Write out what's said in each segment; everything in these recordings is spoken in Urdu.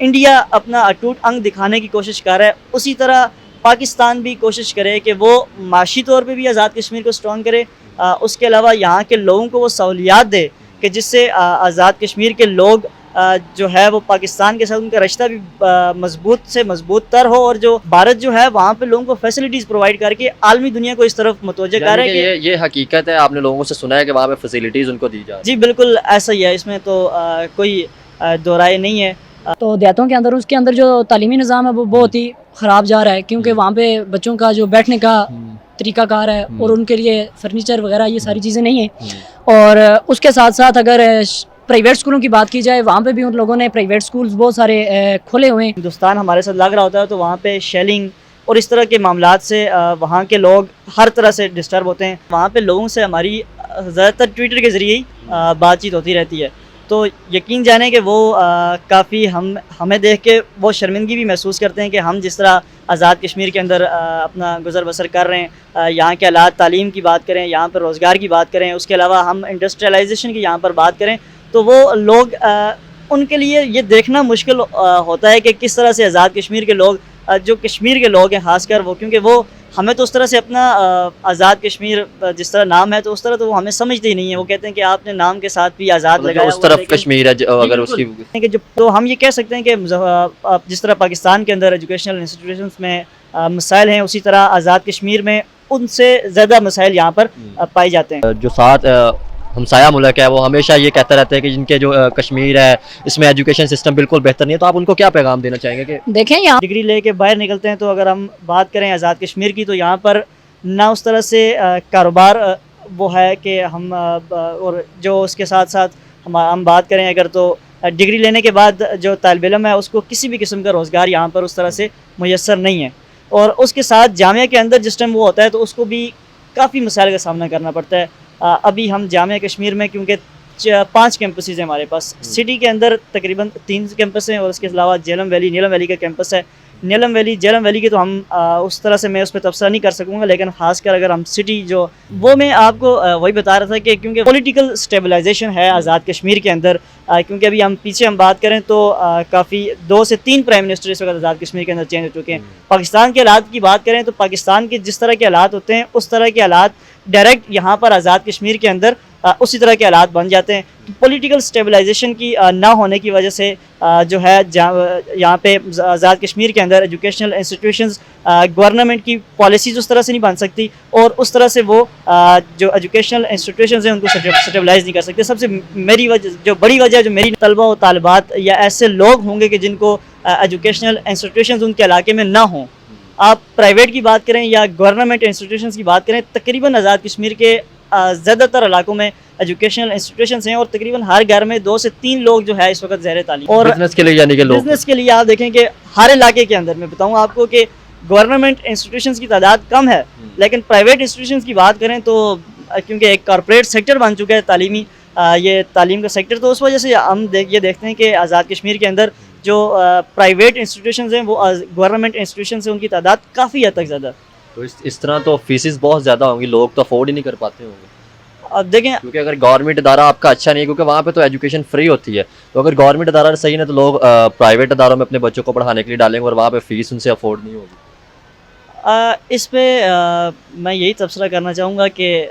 انڈیا اپنا اٹوٹ انگ دکھانے کی کوشش کر رہا ہے، اسی طرح پاکستان بھی کوشش کرے کہ وہ معاشی طور پہ بھی آزاد کشمیر کو اسٹرانگ کرے، اس کے علاوہ یہاں کے لوگوں کو وہ سہولیات دے کہ جس سے آزاد کشمیر کے لوگ جو ہے وہ پاکستان کے ساتھ ان کا رشتہ بھی مضبوط سے مضبوط تر ہو، اور جو بھارت جو ہے وہاں پہ لوگوں کو فیسلٹیز پرووائڈ کر کے عالمی دنیا کو اس طرف متوجہ کر رہا ہے کہ یہ حقیقت ہے، آپ نے لوگوں سے سنا ہے کہ وہاں پہ فیسلٹیز ان کو دی جا رہی جی بالکل ایسا ہی ہے، اس میں تو کوئی دو رائے نہیں ہے۔ تو دیہاتوں کے اندر اس کے اندر جو تعلیمی نظام ہے وہ بہت ہی خراب جا رہا ہے، کیونکہ وہاں پہ بچوں کا جو بیٹھنے کا طریقہ کار ہے اور ان کے لیے فرنیچر وغیرہ یہ ساری چیزیں نہیں ہیں، اور اس کے ساتھ ساتھ اگر پرائیویٹ اسکولوں کی بات کی جائے وہاں پہ بھی ان لوگوں نے پرائیویٹ اسکولز بہت سارے کھولے ہوئے ہیں۔ ہندوستان ہمارے ساتھ لگ رہا ہوتا ہے تو وہاں پہ شیلنگ اور اس طرح کے معاملات سے وہاں کے لوگ ہر طرح سے ڈسٹرب ہوتے ہیں، وہاں پہ لوگوں سے ہماری زیادہ تر ٹویٹر کے ذریعے ہی بات چیت ہوتی رہتی ہے، تو یقین جانیں کہ وہ کافی ہمیں دیکھ کے وہ شرمندگی بھی محسوس کرتے ہیں کہ ہم جس طرح آزاد کشمیر کے اندر اپنا گزر بسر کر رہے ہیں، یہاں کے حالات، تعلیم کی بات کریں، یہاں پر روزگار کی بات کریں، اس کے علاوہ ہم انڈسٹریلائزیشن کی یہاں پر بات کریں، تو وہ لوگ ان کے لیے یہ دیکھنا مشکل ہوتا ہے کہ کس طرح سے آزاد کشمیر کے لوگ جو کشمیر کے لوگ ہیں خاص کر وہ، کیونکہ وہ ہمیں تو اس طرح سے اپنا آزاد کشمیر جس طرح نام ہے تو اس طرح تو وہ ہمیں سمجھتے ہی نہیں ہیں، وہ کہتے ہیں کہ آپ نے نام کے ساتھ بھی آزاد لگایا اس طرف کشمیر ہے اگر اس کی تو ہم یہ کہہ سکتے ہیں کہ جس طرح پاکستان کے اندر ایجوکیشنل انسٹیٹیوشنس میں مسائل ہیں، اسی طرح آزاد کشمیر میں ان سے زیادہ مسائل یہاں پر پائے جاتے ہیں۔ جو ساتھ ہمسایہ ملک ہے وہ ہمیشہ یہ کہتا رہتا ہے کہ جن کے جو کشمیر ہے اس میں ایجوکیشن سسٹم بالکل بہتر نہیں ہے، تو آپ ان کو کیا پیغام دینا چاہیں گے؟ کہ دیکھیں یہاں ڈگری لے کے باہر نکلتے ہیں تو اگر ہم بات کریں آزاد کشمیر کی تو یہاں پر نہ اس طرح سے کاروبار وہ ہے کہ ہم اور جو اس کے ساتھ ساتھ ہم بات کریں اگر تو ڈگری لینے کے بعد جو طالب علم ہے اس کو کسی بھی قسم کا روزگار یہاں پر اس طرح سے میسر نہیں ہے، اور اس کے ساتھ جامعہ کے اندر جس ٹائم وہ ہوتا ہے تو اس کو بھی کافی مسائل کا سامنا کرنا پڑتا ہے۔ ابھی ہم جامعہ کشمیر میں کیونکہ 5 کیمپسز ہیں ہمارے پاس، سٹی کے اندر تقریباً 3 کیمپس ہیں، اور اس کے علاوہ نیلم ویلی کا کیمپس ہے۔ نیلم ویلی کی تو ہم اس طرح سے میں اس پہ تبصرہ نہیں کر سکوں گا، لیکن خاص کر اگر ہم سٹی جو وہ میں آپ کو وہی بتا رہا تھا کہ کیونکہ پولیٹیکل سٹیبلائزیشن ہے آزاد کشمیر کے اندر، کیونکہ ابھی ہم پیچھے ہم بات کریں تو کافی 2 سے 3 پرائم منسٹر اس وقت آزاد کشمیر کے اندر چینج ہو چکے ہیں۔ پاکستان کے حالات کی بات کریں تو پاکستان کے جس طرح کے حالات ہوتے ہیں اس طرح کے حالات ڈائریکٹ یہاں پر آزاد کشمیر کے اندر اسی طرح کے حالات بن جاتے ہیں۔ پولیٹیکل سٹیبلائزیشن کی نہ ہونے کی وجہ سے جو ہے یہاں پہ آزاد کشمیر کے اندر ایجوکیشنل انسٹیٹیوشنز گورنمنٹ کی پالیسیز اس طرح سے نہیں بن سکتی، اور اس طرح سے وہ جو ایجوکیشنل انسٹیٹیوشنز ہیں ان کو سٹیبلائز نہیں کر سکتے۔ سب سے بڑی وجہ جو میری طلبہ و طالبات یا ایسے لوگ ہوں گے کہ جن کو ایجوکیشنل انسٹیٹیوشنز ان کے علاقے میں نہ ہوں، آپ پرائیویٹ کی بات کریں یا گورنمنٹ انسٹیٹیوشنز کی بات کریں، تقریباً آزاد کشمیر کے زیادہ تر علاقوں میں ایجوکیشنل انسٹیٹیوشنز ہیں، اور تقریباً ہر گھر میں 2 سے 3 لوگ جو ہے اس وقت زیر تعلیم۔ اور بزنس کے لیے یعنی کہ لوگ بزنس کے لیے آپ دیکھیں کہ ہر علاقے کے اندر میں بتاؤں آپ کو کہ گورنمنٹ انسٹیٹیوشنز کی تعداد کم ہے، لیکن پرائیویٹ انسٹیٹیوشنز کی بات کریں تو کیونکہ ایک کارپوریٹ سیکٹر بن چکا ہے تعلیمی، یہ تعلیم کا سیکٹر، تو اس وجہ سے ہم یہ دیکھتے ہیں کہ آزاد کشمیر کے اندر جو پرائیویٹ انسٹیٹیوشنز ہیں وہ گورنمنٹ انسٹیٹیوشنز ہیں ان کی تعداد کافی حد تک زیادہ۔ تو اس طرح تو فیسز بہت زیادہ ہوں گی، لوگ تو افورڈ ہی نہیں کر پاتے ہوں گے۔ اب دیکھیں کیونکہ اگر گورنمنٹ ادارہ آپ کا اچھا نہیں ہے، کیونکہ وہاں پہ تو ایجوکیشن فری ہوتی ہے، تو اگر گورنمنٹ ادارہ صحیح ہے تو لوگ پرائیویٹ اداروں میں اپنے بچوں کو پڑھانے کے لیے ڈالیں گے، اور وہاں پہ فیس ان سے افورڈ نہیں ہوگی۔ اس پہ میں یہی تبصرہ کرنا چاہوں گا کہ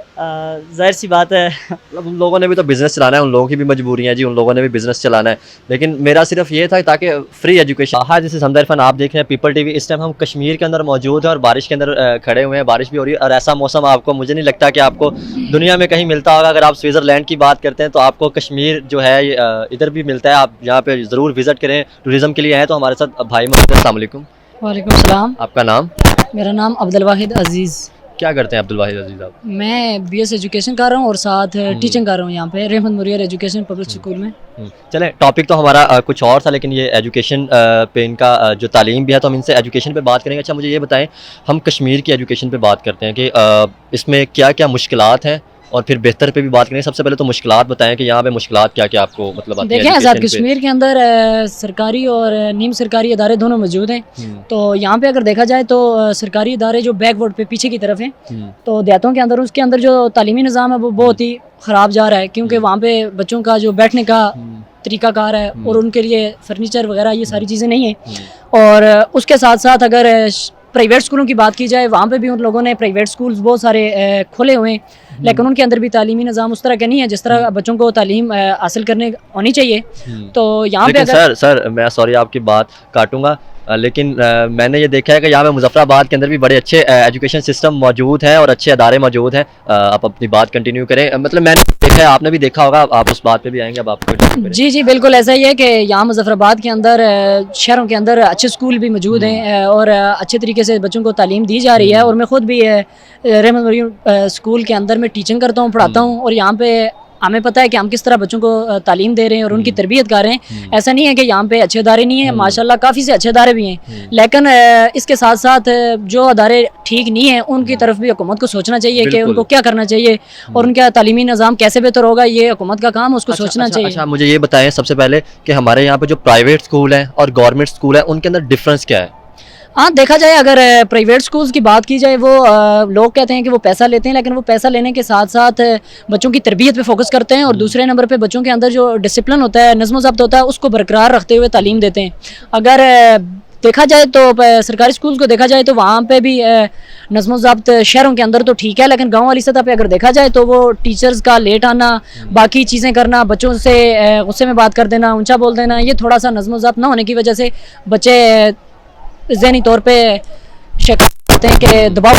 ظاہر سی بات ہے ان لوگوں نے بھی تو بزنس چلانا ہے، ان لوگوں کی بھی مجبوری ہے جی، ان لوگوں نے بھی بزنس چلانا ہے، لیکن میرا صرف یہ تھا تاکہ فری ایجوکیشن۔ ہاں جیسے سمدر عرفان آپ دیکھ رہے ہیں پیپل ٹی وی، اس ٹائم ہم کشمیر کے اندر موجود ہیں اور بارش کے اندر کھڑے ہوئے ہیں، بارش بھی ہو رہی ہے، اور ایسا موسم آپ کو مجھے نہیں لگتا کہ آپ کو دنیا میں کہیں ملتا ہوگا۔ اگر آپ سوئٹزرلینڈ کی بات کرتے ہیں تو آپ کو کشمیر جو ہے ادھر بھی ملتا ہے، آپ یہاں پہ ضرور وزٹ کریں، ٹوریزم کے لیے آئیں۔ تو ہمارے ساتھ بھائی موجود ہیں۔ السلام علیکم۔ وعلیکم السلام۔ آپ کا نام؟ میرا نام عبدالواحد عزیز۔ کیا کرتے ہیں عبدالواحد عزیز آپ؟ میں بی ایس ایجوکیشن کر رہا ہوں اور ساتھ ٹیچنگ کر رہا ہوں یہاں پہ رحمت مریر ایجوکیشن پبلک اسکول میں۔ چلیں ٹاپک تو ہمارا کچھ اور تھا، لیکن یہ ایجوکیشن پہ ان کا جو تعلیم بھی ہے تو ہم ان سے ایجوکیشن پہ بات کریں گے۔ اچھا مجھے یہ بتائیں، ہم کشمیر کی ایجوکیشن پہ بات کرتے ہیں کہ اس میں کیا کیا مشکلات ہیں، اور پھر بہتر پہ بھی بات کریں۔ سب سے پہلے تو مشکلات بتائیں کہ یہاں پہ مشکلات کیا کیا آپ کو مطلب آتی ہیں۔ دیکھیں آزاد کشمیر کے اندر سرکاری اور نیم سرکاری ادارے دونوں موجود ہیں، تو یہاں پہ اگر دیکھا جائے تو سرکاری ادارے جو بیک ورڈ پہ پیچھے کی طرف ہیں، تو دیہاتوں کے اندر اس کے اندر جو تعلیمی نظام ہے وہ بہت ہی خراب جا رہا ہے، کیونکہ وہاں پہ بچوں کا جو بیٹھنے کا طریقہ کار ہے اور ان کے لیے فرنیچر وغیرہ یہ ساری چیزیں نہیں ہیں. اور اس کے ساتھ ساتھ اگر پرائیویٹ اسکولوں کی بات کی جائے وہاں پہ بھی ان لوگوں نے پرائیویٹ اسکولز بہت سارے کھولے ہوئے ہیں لیکن ان کے اندر بھی تعلیمی نظام اس طرح کا نہیں ہے جس طرح بچوں کو تعلیم حاصل کرنے ہونی چاہیے. تو یہاں پہ سر میں سوری آپ کی بات کاٹوں گا لیکن میں نے یہ دیکھا ہے کہ یہاں پہ مظفر آباد کے اندر بھی بڑے اچھے ایجوکیشن سسٹم موجود ہیں اور اچھے ادارے موجود ہیں. آپ اپنی بات کنٹینیو کریں. مطلب میں نے دیکھا ہے, آپ نے بھی دیکھا ہوگا, آپ اس بات پہ بھی آئیں گے. اب آپ جی بالکل ایسا ہی ہے کہ یہاں مظفر آباد کے اندر شہروں کے اندر اچھے اسکول بھی موجود ہیں اور اچھے طریقے سے بچوں کو تعلیم دی جا رہی ہے. اور میں خود بھی رحمت مریم اسکول کے اندر میں ٹیچنگ کرتا ہوں, پڑھاتا ہوں اور یہاں پہ ہمیں پتہ ہے کہ ہم کس طرح بچوں کو تعلیم دے رہے ہیں اور ان کی تربیت کر رہے ہیں. ایسا نہیں ہے کہ یہاں پہ اچھے ادارے نہیں ہیں, ماشاءاللہ کافی سے اچھے ادارے بھی ہیں, لیکن اس کے ساتھ ساتھ جو ادارے ٹھیک نہیں ہیں ان کی طرف بھی حکومت کو سوچنا چاہیے کہ ان کو کیا کرنا چاہیے اور ان کا تعلیمی نظام کیسے بہتر ہوگا. یہ حکومت کا کام, اس کو سوچنا چاہیے. اچھا مجھے یہ بتائیں سب سے پہلے کہ ہمارے یہاں پہ جو پرائیویٹ اسکول ہیں اور گورنمنٹ اسکول ہیں ان کے اندر ڈفرینس کیا ہے؟ ہاں دیکھا جائے اگر پرائیویٹ اسکولز کی بات کی جائے وہ لوگ کہتے ہیں کہ وہ پیسہ لیتے ہیں, لیکن وہ پیسہ لینے کے ساتھ ساتھ بچوں کی تربیت پہ فوکس کرتے ہیں اور دوسرے نمبر پہ بچوں کے اندر جو ڈسپلن ہوتا ہے, نظم و ضبط ہوتا ہے, اس کو برقرار رکھتے ہوئے تعلیم دیتے ہیں. اگر دیکھا جائے تو سرکاری اسکولز کو دیکھا جائے تو وہاں پہ بھی نظم و ضبط شہروں کے اندر تو ٹھیک ہے, لیکن گاؤں والی سطح پہ اگر دیکھا جائے تو وہ ٹیچرز کا لیٹ آنا, باقی چیزیں کرنا, بچوں سے غصے میں بات کر دینا, اونچا بول دینا, یہ تھوڑا سا نظم و ضبط نہ ہونے کی وجہ سے بچے ذہنی طور پہ شکایت ہیں کہ دباؤ,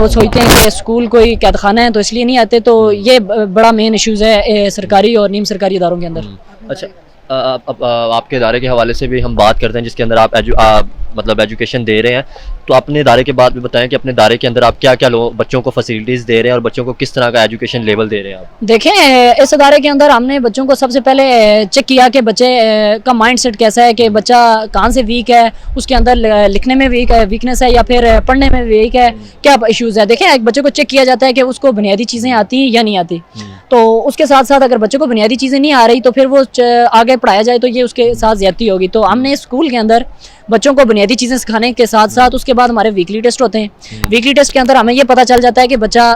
وہ سوچتے ہیں کہ اسکول کوئی قید خانہ ہے تو اس لیے نہیں آتے. تو یہ بڑا مین ایشوز ہے سرکاری اور نیم سرکاری اداروں کے اندر. اچھا آپ کے ادارے کے حوالے سے بھی ہم بات کرتے ہیں جس کے اندر آپ مطلب ایجوکیشن دے رہے ہیں, تو اپنے ادارے کے بعد بھی بتائیں کہ اپنے ادارے کے اندر آپ کیا کیا بچوں کو فیسلٹیز دے رہے ہیں اور بچوں کو کس طرح کا ایجوکیشن لیول دے رہے ہیں آپ؟ دیکھیں اس ادارے کے اندر ہم نے بچوں کو سب سے پہلے چیک کیا کہ بچے کا مائنڈ سیٹ کیسا ہے, کہ بچہ کہاں سے ویک ہے, اس کے اندر لکھنے میں ویکنیس ہے یا پھر پڑھنے میں ویک ہے, کیا ایشوز ہے. دیکھیں ایک بچے کو چیک کیا جاتا ہے کہ اس کو بنیادی چیزیں آتی ہیں یا نہیں آتی. تو اس کے ساتھ ساتھ اگر بچوں کو بنیادی چیزیں نہیں آ رہی تو پھر وہ آگے پڑھایا جائے تو یہ اس کے ساتھ زیادتی ہوگی. تو ہم نے اسکول کے اندر بچوں کو بنیادی چیزیں سکھانے کے ساتھ ساتھ اس کے بعد ہمارے ویکلی ٹیسٹ ہوتے ہیں. ویکلی ٹیسٹ کے اندر ہمیں یہ پتہ چل جاتا ہے کہ بچہ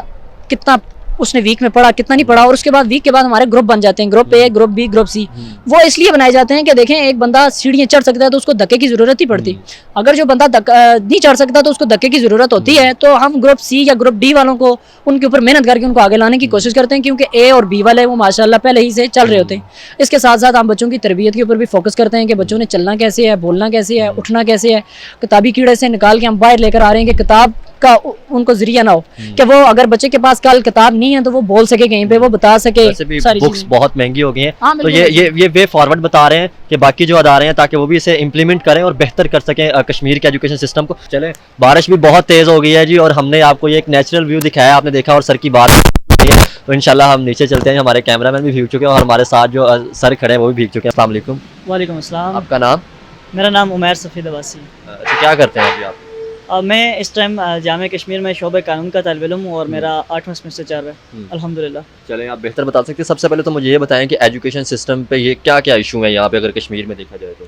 کتنا اس نے ویک میں پڑھا, کتنا نہیں پڑھا. اور اس کے بعد ویک کے بعد ہمارے گروپ بن جاتے ہیں, گروپ اے, گروپ بی, گروپ سی. وہ اس لیے بنائے جاتے ہیں کہ دیکھیں ایک بندہ سیڑھیاں چڑھ سکتا ہے تو اس کو دھکے کی ضرورت ہی پڑتی. اگر جو بندہ نہیں چڑھ سکتا تو اس کو دھکے کی ضرورت ہوتی ہے. تو ہم گروپ سی یا گروپ ڈی والوں کو ان کے اوپر محنت کر کے ان کو آگے لانے کی کوشش کرتے ہیں, کیونکہ اے اور بی والے وہ ماشاءاللہ پہلے ہی سے چل رہے ہوتے ہیں. اس کے ساتھ ساتھ ہم بچوں کی تربیت کے اوپر بھی فوکس کرتے ہیں کہ بچوں نے چلنا کیسے ہے, بولنا کیسے ہے, اٹھنا کیسے ہے. کتابی کیڑے سے نکال کے ہم باہر لے کر آ رہے ہیں کہ کتاب کا ان کو ذریعہ نہ ہو, کہ وہ اگر بچے کے پاس کل کتاب نہیں ہے تو وہ بول سکے, کہیں پہ وہ بتا سکے. بکس بہت مہنگی ہو گئی ہیں, تو یہ وے فارورڈ بتا رہے ہیں کہ باقی جو ادارے ہیں تاکہ وہ بھی اسے امپلیمنٹ کریں اور بہتر کر سکیں کشمیر کے ایجوکیشن سسٹم کو. چلیں بارش بھی بہت تیز ہو گئی ہے جی, اور ہم نے آپ کو یہ ایک نیچرل ویو دکھایا, آپ نے دیکھا, اور سر کی بات تو انشاءاللہ ہم نیچے چلتے ہیں. ہمارے کیمرہ مین بھی بھیگ چکے ہیں اور ہمارے ساتھ جو سر کھڑے ہیں وہ بھی بھیگ چکے ہیں. السلام علیکم. وعلیکم السلام. آپ کا نام؟ میرا نام عمیر سفید عباسی. کیا کرتے ہیں ابھی آپ؟ میں اس ٹائم جامعہ کشمیر میں شعبہ قانون کا طالب علم ہوں اور میرا 8واں سیمسٹر چل رہا ہے الحمدللہ. چلیں آپ بہتر بتا سکتے ہیں. سب سے پہلے تو مجھے یہ بتائیں کہ ایجوکیشن سسٹم پہ یہ کیا کیا ایشو ہیں یہاں پہ اگر کشمیر میں دیکھا جائے تو؟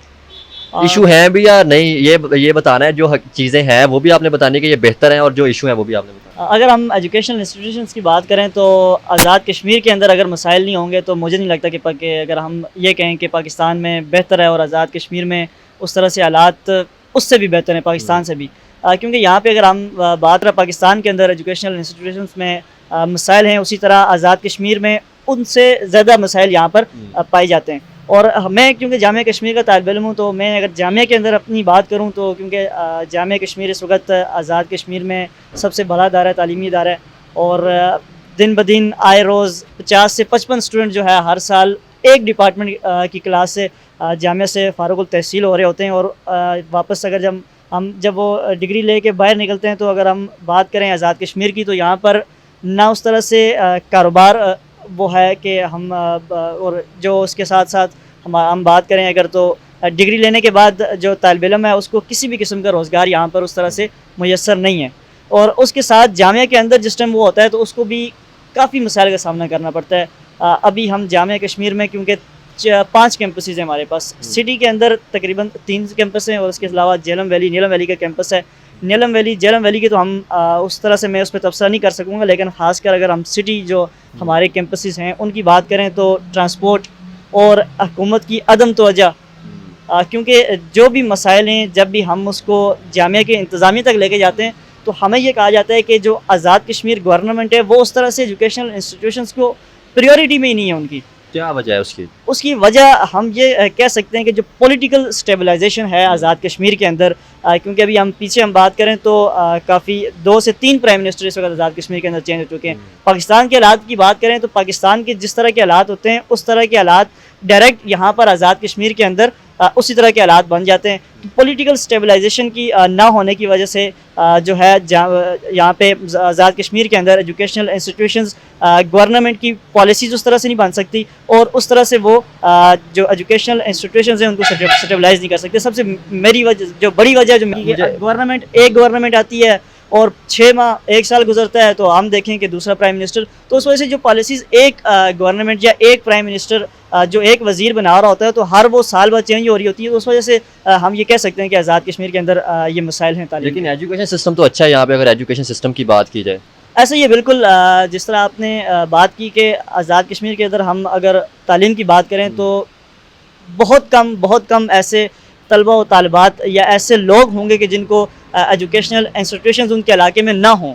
ایشو ہیں بھی یا نہیں یہ بتانا ہے. جو چیزیں ہیں وہ بھی آپ نے بتانی کہ یہ بہتر ہیں, اور جو ایشو ہیں وہ بھی آپ نے بتانا. اگر ہم ایجوکیشنل انسٹیٹیوشنس کی بات کریں تو آزاد کشمیر کے اندر اگر مسائل نہیں ہوں گے تو مجھے نہیں لگتا کہ اگر ہم یہ کہیں کہ پاکستان میں بہتر ہے اور آزاد کشمیر میں اس طرح سے حالات اس سے بھی بہتر ہیں, پاکستان سے بھی. کیونکہ یہاں پہ اگر ہم بات کریں پاکستان کے اندر ایجوکیشنل انسٹیٹیوشنس میں مسائل ہیں, اسی طرح آزاد کشمیر میں ان سے زیادہ مسائل یہاں پر پائے جاتے ہیں. اور میں کیونکہ جامعہ کشمیر کا طالب علم ہوں تو میں اگر جامعہ کے اندر اپنی بات کروں تو کیونکہ جامعہ کشمیر اس وقت آزاد کشمیر میں سب سے بڑا ادارہ ہے, تعلیمی ادارہ ہے, اور دن بدن آئے روز 50 سے 55 اسٹوڈنٹ جو ہے ہر سال ایک ڈپارٹمنٹ کی کلاس سے جامعہ سے فارغ التحصیل ہو رہے ہوتے ہیں. اور واپس اگر جب وہ ڈگری لے کے باہر نکلتے ہیں تو اگر ہم بات کریں آزاد کشمیر کی تو یہاں پر نہ اس طرح سے کاروبار وہ ہے کہ ہم اور جو اس کے ساتھ ساتھ ہم بات کریں اگر تو ڈگری لینے کے بعد جو طالب علم ہے اس کو کسی بھی قسم کا روزگار یہاں پر اس طرح سے میسر نہیں ہے. اور اس کے ساتھ جامعہ کے اندر جس ٹائم وہ ہوتا ہے تو اس کو بھی کافی مسائل کا سامنا کرنا پڑتا ہے. ابھی ہم جامعہ کشمیر میں کیونکہ 5 کیمپسز ہیں ہمارے پاس. سٹی کے اندر تقریباً 3 کیمپس ہیں اور اس کے علاوہ نیلم ویلی کا کیمپس ہے. جیلم ویلی کی تو ہم اس طرح سے میں اس پہ تبصرہ نہیں کر سکوں گا, لیکن خاص کر اگر ہم سٹی جو ہمارے کیمپسز ہیں ان کی بات کریں تو ٹرانسپورٹ اور حکومت کی عدم توجہ، کیونکہ جو بھی مسائل ہیں جب بھی ہم اس کو جامعہ کے انتظامیہ تک لے کے جاتے ہیں تو ہمیں یہ کہا جاتا ہے کہ جو آزاد کشمیر گورنمنٹ ہے وہ اس طرح سے ایجوکیشنل انسٹیٹیوشنس کو پریورٹی میں ہی نہیں ہے ان کی. کیا وجہ ہے اس کی؟ وجہ ہم یہ کہہ سکتے ہیں کہ جو پولیٹیکل سٹیبلائزیشن ہے آزاد کشمیر کے اندر، کیونکہ ابھی ہم پیچھے بات کریں تو کافی 2 سے 3 پرائم منسٹر اس وقت آزاد کشمیر کے اندر چینج ہو چکے ہیں. پاکستان کے حالات کی بات کریں تو پاکستان کے جس طرح کے حالات ہوتے ہیں اس طرح کے حالات ڈائریکٹ یہاں پر آزاد کشمیر کے اندر اسی طرح کے حالات بن جاتے ہیں. پولیٹیکل سٹیبلائزیشن کی نہ ہونے کی وجہ سے جو ہے یہاں پہ آزاد کشمیر کے اندر ایجوکیشنل انسٹیٹیوشنز گورنمنٹ کی پالیسیز اس طرح سے نہیں بن سکتی اور اس طرح سے وہ جو ایجوکیشنل انسٹیٹیوشنز ہیں ان کو سٹیبلائز نہیں کر سکتے. سب سے میری وجہ جو بڑی وجہ جو گورنمنٹ آتی ہے اور 6 ماہ 1 سال گزرتا ہے تو ہم دیکھیں کہ دوسرا پرائم منسٹر، تو اس وجہ سے جو پالیسیز ایک گورنمنٹ یا ایک پرائم منسٹر جو ایک وزیر بنا رہا ہوتا ہے تو ہر وہ سال بعد چینج ہو رہی ہوتی ہے. تو اس وجہ سے ہم یہ کہہ سکتے ہیں کہ آزاد کشمیر کے اندر یہ مسائل ہیں تعلیم. لیکن ایجوکیشن سسٹم تو اچھا ہے یہاں پہ، اگر ایجوکیشن سسٹم کی بات کی جائے. ایسا یہ بالکل جس طرح آپ نے بات کی کہ آزاد کشمیر کے اندر ہم اگر تعلیم کی بات کریں تو بہت کم ایسے طلبہ و طالبات یا ایسے لوگ ہوں گے کہ جن کو ایجوکیشنل انسٹیٹیوشنز ان کے علاقے میں نہ ہوں.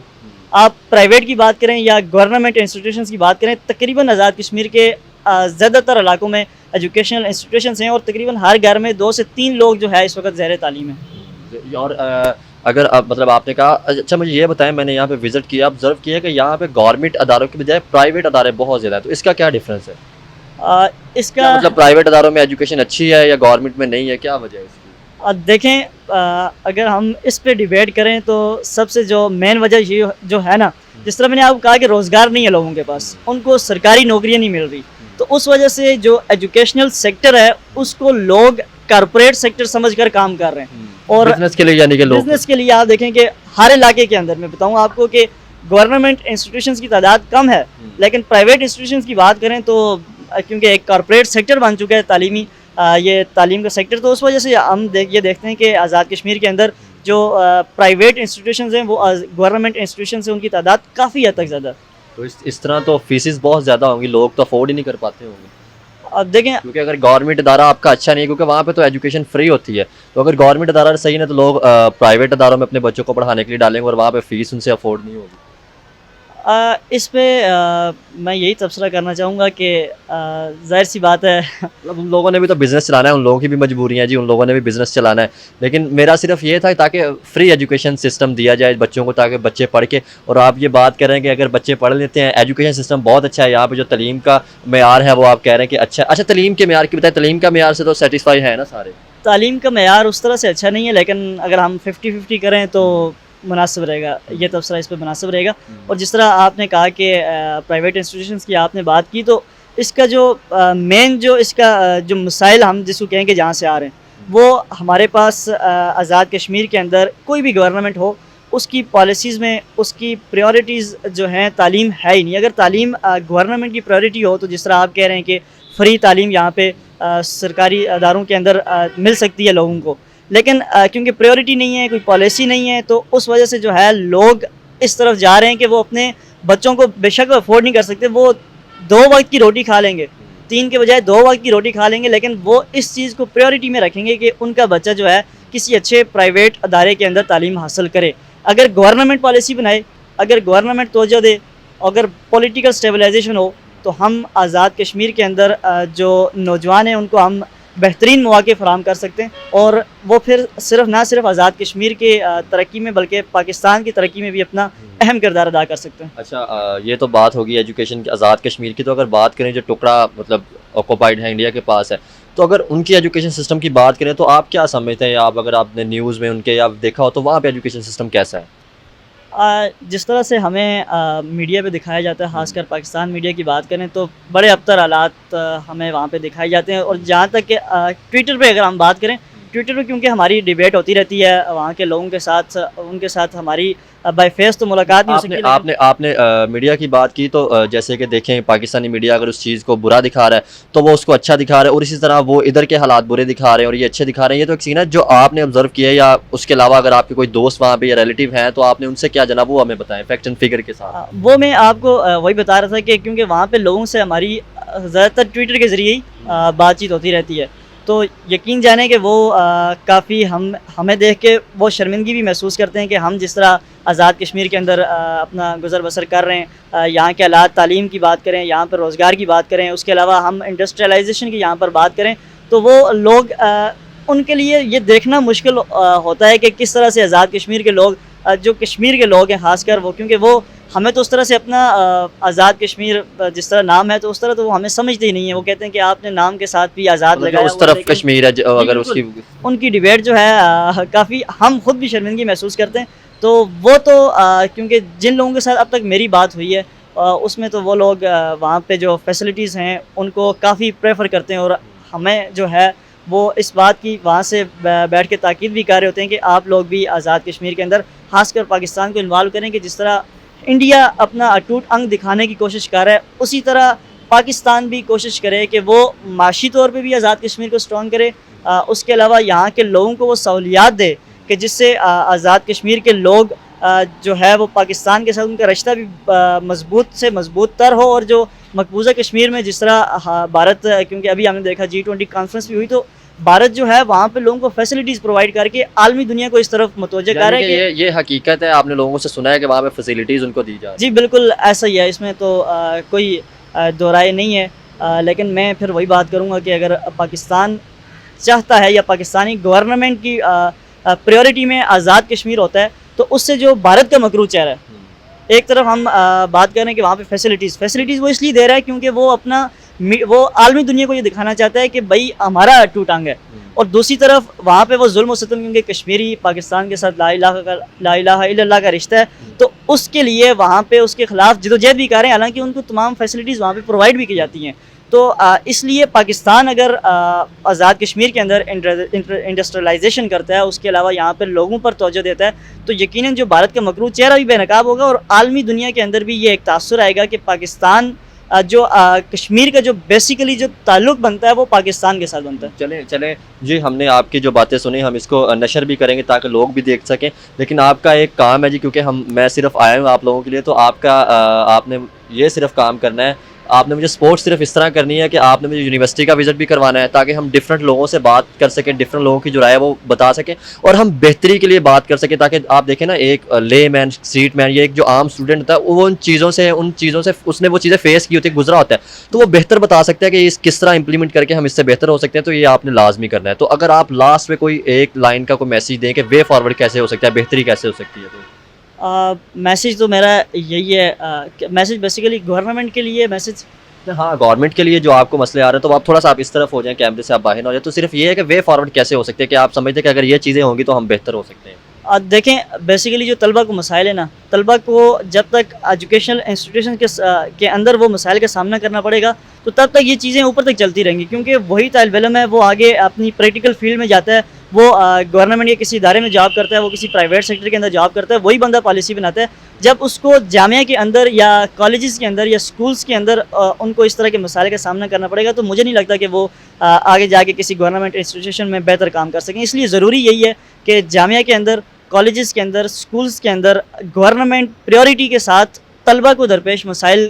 آپ پرائیویٹ کی بات کریں یا گورنمنٹ انسٹیٹیوشنز کی بات کریں، تقریباً آزاد کشمیر کے زیادہ تر علاقوں میں ایجوکیشنل انسٹیٹیوشنز ہیں اور تقریباً ہر گھر میں 2 سے 3 لوگ جو ہے اس وقت زیر تعلیم ہیں. اور اگر مطلب آپ نے کہا، اچھا مجھے یہ بتائیں، میں نے یہاں پہ وزٹ کیا، آبزرو کیا کہ یہاں پہ گورنمنٹ اداروں کی بجائے پرائیویٹ ادارے بہت زیادہ ہیں، تو اس کا کیا ڈفرینس ہے؟ اس کا مطلب پرائیویٹ اداروں میں ایجوکیشن اچھی ہے یا گورنمنٹ میں نہیں ہے، کیا وجہ ہے اس کی؟ دیکھیں اگر ہم اس پہ ڈیبیٹ کریں تو سب سے جو مین وجہ یہ جو ہے نا، جس طرح میں نے آپ کو کہا کہ روزگار نہیں ہے لوگوں کے پاس، ان کو سرکاری نوکریاں نہیں مل رہی، تو اس وجہ سے جو ایجوکیشنل سیکٹر ہے اس کو لوگ کارپوریٹ سیکٹر سمجھ کر کام کر رہے ہیں. اور بزنس کے لیے، یعنی کہ لوگ بزنس کے لیے آپ دیکھیں کہ ہر علاقے کے اندر میں بتاؤں آپ کو کہ گورنمنٹ انسٹیٹیوشنز کی تعداد کم ہے، لیکن پرائیویٹ انسٹیٹیوشنز کی بات کریں تو کیونکہ ایک کارپوریٹ سیکٹر بن چکا ہے تعلیمی، یہ تعلیم کا سیکٹر، تو اس وجہ سے ہم یہ دیکھتے ہیں کہ آزاد کشمیر کے اندر جو پرائیویٹ انسٹیٹیوشنز ہیں وہ گورنمنٹ انسٹیٹیوشنز ہیں ان کی تعداد کافی حد تک زیادہ. تو اس طرح تو فیسز بہت زیادہ ہوں گی، لوگ تو افورڈ ہی نہیں کر پاتے ہوں گے. اب دیکھیں کیونکہ اگر گورنمنٹ ادارہ آپ کا اچھا نہیں ہے، کیونکہ وہاں پہ تو ایجوکیشن فری ہوتی ہے، تو اگر گورنمنٹ ادارہ صحیح نہیں تو لوگ پرائیویٹ اداروں میں اپنے بچوں کو پڑھانے کے لیے ڈالیں گے اور وہاں پہ فیس ان سے افورڈ نہیں ہوگی. اس پہ میں یہی تبصرہ کرنا چاہوں گا کہ ظاہر سی بات ہے مطلب ان لوگوں نے بھی تو بزنس چلانا ہے، ان لوگوں کی بھی مجبوریاں جی، ان لوگوں نے بھی بزنس چلانا ہے. لیکن میرا صرف یہ تھا تاکہ فری ایجوکیشن سسٹم دیا جائے بچوں کو، تاکہ بچے پڑھ کے، اور آپ یہ بات کر رہے ہیں کہ اگر بچے پڑھ لیتے ہیں، ایجوکیشن سسٹم بہت اچھا ہے یہاں پہ، جو تعلیم کا معیار ہے وہ آپ کہہ رہے ہیں کہ اچھا تعلیم کے معیار کی بتائیں، تعلیم کا معیار سے تو سیٹسفائی ہے نا سارے؟ تعلیم کا معیار اس طرح سے اچھا نہیں ہے، لیکن اگر ہم 50-50 کریں تو مناسب رہے گا، یہ تبصرہ اس پہ مناسب رہے گا. اور جس طرح آپ نے کہا کہ پرائیویٹ انسٹیٹیوشنز کی آپ نے بات کی، تو اس کا جو مین جو اس کا جو مسائل ہم جس کو کہیں کہ جہاں سے آ رہے ہیں، وہ ہمارے پاس آزاد کشمیر کے اندر کوئی بھی گورنمنٹ ہو اس کی پالیسیز میں اس کی پریورٹیز جو ہیں تعلیم ہے ہی نہیں. اگر تعلیم گورنمنٹ کی پریورٹی ہو تو جس طرح آپ کہہ رہے ہیں کہ فری تعلیم یہاں پہ سرکاری اداروں کے اندر مل سکتی ہے لوگوں کو، لیکن کیونکہ پریورٹی نہیں ہے، کوئی پالیسی نہیں ہے، تو اس وجہ سے جو ہے لوگ اس طرف جا رہے ہیں کہ وہ اپنے بچوں کو بے شک افورڈ نہیں کر سکتے، وہ 2 وقت کی روٹی کھا لیں گے، 3 کے بجائے 2 وقت کی روٹی کھا لیں گے، لیکن وہ اس چیز کو پریورٹی میں رکھیں گے کہ ان کا بچہ جو ہے کسی اچھے پرائیویٹ ادارے کے اندر تعلیم حاصل کرے. اگر گورنمنٹ پالیسی بنائے، اگر گورنمنٹ توجہ دے، اگر پولیٹیکل سٹیبلائزیشن ہو، تو ہم آزاد کشمیر کے اندر جو نوجوان ہیں ان کو ہم بہترین مواقع فراہم کر سکتے ہیں، اور وہ پھر نہ صرف آزاد کشمیر کے ترقی میں بلکہ پاکستان کی ترقی میں بھی اپنا اہم کردار ادا کر سکتے ہیں. اچھا یہ تو بات ہوگی ایجوکیشن کی، آزاد کشمیر کی. تو اگر بات کریں جو ٹکڑا مطلب آکوپائڈ ہے انڈیا کے پاس ہے، تو اگر ان کی ایجوکیشن سسٹم کی بات کریں تو آپ کیا سمجھتے ہیں، یا اگر آپ نے نیوز میں ان کے یا دیکھا ہو تو وہاں پہ ایجوکیشن سسٹم کیسا ہے؟ جس طرح سے ہمیں میڈیا پہ دکھایا جاتا ہے، خاص کر پاکستان میڈیا کی بات کریں تو بڑے ابتر حالات ہمیں وہاں پہ دکھائے جاتے ہیں. اور جہاں تک کہ ٹویٹر پہ اگر ہم بات کریں، ٹویٹر پہ کیونکہ ہماری ڈیبیٹ ہوتی رہتی ہے وہاں کے لوگوں کے ساتھ، ان کے ساتھ ہماری بائی فیس تو ملاقات نہیں ہو سکتی. آپ نے میڈیا کی بات کی، تو جیسے کہ دیکھیں پاکستانی میڈیا اگر اس چیز کو برا دکھا رہا ہے تو وہ اس کو اچھا دکھا رہا ہے، اور اسی طرح وہ ادھر کے حالات برے دکھا رہے ہیں اور یہ اچھے دکھا رہے ہیں. یہ تو ایک سین ہے جو آپ نے آبزرو کیا ہے، یا اس کے علاوہ اگر آپ کے کوئی دوست وہاں پہ یا ریلیٹیو ہیں تو آپ نے ان سے کیا جناب وہ ہمیں بتائیں فیکٹ اینڈ فگر کے ساتھ. وہ میں آپ کو وہی بتا رہا تھا کہ کیونکہ وہاں پہ لوگوں سے ہماری زیادہ تر ٹویٹر کے ذریعے ہی بات چیت ہوتی رہتی ہے. تو یقین جانیں کہ وہ کافی ہمیں دیکھ کے وہ شرمندگی بھی محسوس کرتے ہیں کہ ہم جس طرح آزاد کشمیر کے اندر اپنا گزر بسر کر رہے ہیں, یہاں کے حالات, تعلیم کی بات کریں, یہاں پر روزگار کی بات کریں, اس کے علاوہ ہم انڈسٹریلائزیشن کی یہاں پر بات کریں, تو وہ لوگ ان کے لیے یہ دیکھنا مشکل ہوتا ہے کہ کس طرح سے آزاد کشمیر کے لوگ, جو کشمیر کے لوگ ہیں خاص کر وہ, کیونکہ وہ ہمیں تو اس طرح سے اپنا آزاد کشمیر جس طرح نام ہے تو اس طرح تو وہ ہمیں سمجھتے ہی نہیں ہیں. وہ کہتے ہیں کہ آپ نے نام کے ساتھ بھی آزاد لگایا, اس طرف کشمیر ہے اگر اس کی ان کی ڈیبیٹ جو ہے کافی ہم خود بھی شرمندگی محسوس کرتے ہیں. تو وہ تو کیونکہ جن لوگوں کے ساتھ اب تک میری بات ہوئی ہے اس میں تو وہ لوگ وہاں پہ جو فیسلٹیز ہیں ان کو کافی پریفر کرتے ہیں, اور ہمیں جو ہے وہ اس بات کی وہاں سے بیٹھ کے تاکید بھی کر رہے ہوتے ہیں کہ آپ لوگ بھی آزاد کشمیر کے اندر خاص کر پاکستان کو انوالو کریں کہ جس طرح انڈیا اپنا اٹوٹ انگ دکھانے کی کوشش کر رہا ہے اسی طرح پاکستان بھی کوشش کرے کہ وہ معاشی طور پہ بھی آزاد کشمیر کو اسٹرانگ کرے, اس کے علاوہ یہاں کے لوگوں کو وہ سہولیات دے کہ جس سے آزاد کشمیر کے لوگ جو ہے وہ پاکستان کے ساتھ ان کا رشتہ بھی مضبوط سے مضبوط تر ہو. اور جو مقبوضہ کشمیر میں جس طرح بھارت, کیونکہ ابھی ہم نے دیکھا G20 کانفرنس بھی ہوئی, تو بھارت جو ہے وہاں پہ لوگوں کو فیسلٹیز پرووائڈ کر کے عالمی دنیا کو اس طرف متوجہ کر رہا ہے کہ یہ حقیقت ہے, آپ نے لوگوں سے سنا ہے کہ وہاں پہ فیسلٹیز ان کو دی جا رہی. جی بالکل ایسا ہی ہے, اس میں تو کوئی دو رائے نہیں ہے. لیکن میں پھر وہی بات کروں گا کہ اگر پاکستان چاہتا ہے یا پاکستانی گورنمنٹ کی پریورٹی میں آزاد کشمیر ہوتا ہے تو اس سے جو بھارت کا مکروہ چہرہ ہے, ایک طرف ہم بات کر رہے ہیں کہ وہاں پہ فیسلٹیز وہ اس لیے دے رہا ہے کیونکہ وہ عالمی دنیا کو یہ دکھانا چاہتا ہے کہ بھائی ہمارا ٹوٹ انگ ہے, اور دوسری طرف وہاں پہ وہ ظلم و ستم, کیونکہ کشمیری پاکستان کے ساتھ لا الہ الا اللہ کا رشتہ ہے, تو اس کے لیے وہاں پہ اس کے خلاف جدوجہد بھی کر رہے ہیں, حالانکہ ان کو تمام فیسلٹیز وہاں پہ پرووائڈ بھی کی جاتی ہیں. تو اس لیے پاکستان اگر آزاد کشمیر کے اندر انڈسٹریلائزیشن کرتا ہے, اس کے علاوہ یہاں پہ لوگوں پر توجہ دیتا ہے, تو یقیناً جو بھارت کا مکروہ چہرہ بھی بے نقاب ہوگا, اور عالمی دنیا کے اندر بھی یہ ایک تاثر آئے گا کہ پاکستان جو کشمیر کا جو بیسیکلی جو تعلق بنتا ہے وہ پاکستان کے ساتھ بنتا ہے. چلیں جی, ہم نے آپ کی جو باتیں سنی ہم اس کو نشر بھی کریں گے تاکہ لوگ بھی دیکھ سکیں, لیکن آپ کا ایک کام ہے جی, کیونکہ میں صرف آیا ہوں آپ لوگوں کے لیے, تو آپ نے یہ صرف کام کرنا ہے, آپ نے مجھے سپورٹ صرف اس طرح کرنی ہے کہ آپ نے مجھے یونیورسٹی کا وزٹ بھی کروانا ہے تاکہ ہم ڈفرینٹ لوگوں سے بات کر سکیں, ڈفرینٹ لوگوں کی جو رائے ہے وہ بتا سکیں, اور ہم بہتری کے لیے بات کر سکیں, تاکہ آپ دیکھیں نا ایک لے مین, سٹریٹ مین, یہ ایک جو عام اسٹوڈنٹ ہوتا ہے وہ ان چیزوں سے اس نے وہ چیزیں فیس کی ہوتی ہے, گزرا ہوتا ہے, تو وہ بہتر بتا سکتا ہے کہ کس طرح امپلیمنٹ کر کے ہم اس سے بہتر ہو سکتے ہیں. تو یہ آپ نے لازمی کرنا ہے. تو اگر آپ لاسٹ میں کوئی ایک لائن کا کوئی میسیج دیں کہ وے فارورڈ کیسے ہو سکتا ہے, بہتری کیسے ہو سکتی ہے, تو میسیج تو میرا یہی ہے, میسیج بیسیکلی گورنمنٹ کے لیے میسیج, ہاں گورنمنٹ کے لیے جو آپ کو مسئلے آ رہے ہیں, تو آپ تھوڑا سا آپ اس طرف ہو جائیں, کیمرے سے آپ باہر نہ ہو جائیں. تو صرف یہ ہے کہ وے فارورڈ کیسے ہو سکتے ہیں, کہ آپ سمجھتے ہیں کہ اگر یہ چیزیں ہوں گی تو ہم بہتر ہو سکتے ہیں. دیکھیں بیسیکلی جو طلبہ کو مسائل ہے نا, طلبہ کو جب تک ایجوکیشنل انسٹیٹیوشن کے اندر وہ مسائل کا سامنا کرنا پڑے گا تو تب تک یہ چیزیں اوپر تک چلتی رہیں گی, کیونکہ وہی طالب علم ہے وہ آگے اپنی پریکٹیکل فیلڈ میں جاتا ہے, وہ گورنمنٹ کے کسی ادارے میں جاب کرتا ہے, وہ کسی پرائیویٹ سیکٹر کے اندر جاب کرتا ہے, وہی بندہ پالیسی بناتا ہے. جب اس کو جامعہ کے اندر یا کالجز کے اندر یا سکولز کے اندر ان کو اس طرح کے مسائل کا سامنا کرنا پڑے گا, تو مجھے نہیں لگتا کہ وہ آگے جا کے کسی گورنمنٹ انسٹیٹیوشن میں بہتر کام کر سکیں. اس لیے ضروری یہی ہے کہ جامعہ کے اندر, کالجز کے اندر, سکولز کے اندر گورنمنٹ پریورٹی کے ساتھ طلبہ کو درپیش مسائل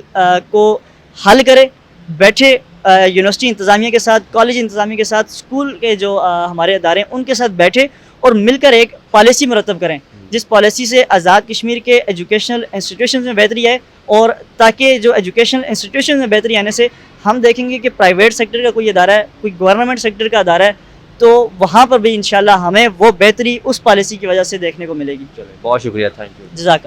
کو حل کرے, بیٹھے یونیورسٹی انتظامیہ کے ساتھ, کالج انتظامیہ کے ساتھ, اسکول کے جو ہمارے ادارے ہیں ان کے ساتھ بیٹھے اور مل کر ایک پالیسی مرتب کریں, جس پالیسی سے آزاد کشمیر کے ایجوکیشنل انسٹیٹیوشنز میں بہتری آئے, اور تاکہ جو ایجوکیشنل انسٹیٹیوشنز میں بہتری آنے سے ہم دیکھیں گے کہ پرائیویٹ سیکٹر کا کوئی ادارہ ہے, کوئی گورنمنٹ سیکٹر کا ادارہ ہے, تو وہاں پر بھی انشاءاللہ ہمیں وہ بہتری اس پالیسی کی وجہ سے دیکھنے کو ملے گی. بہت شکریہ, تھینک یو, جزاک اللہ.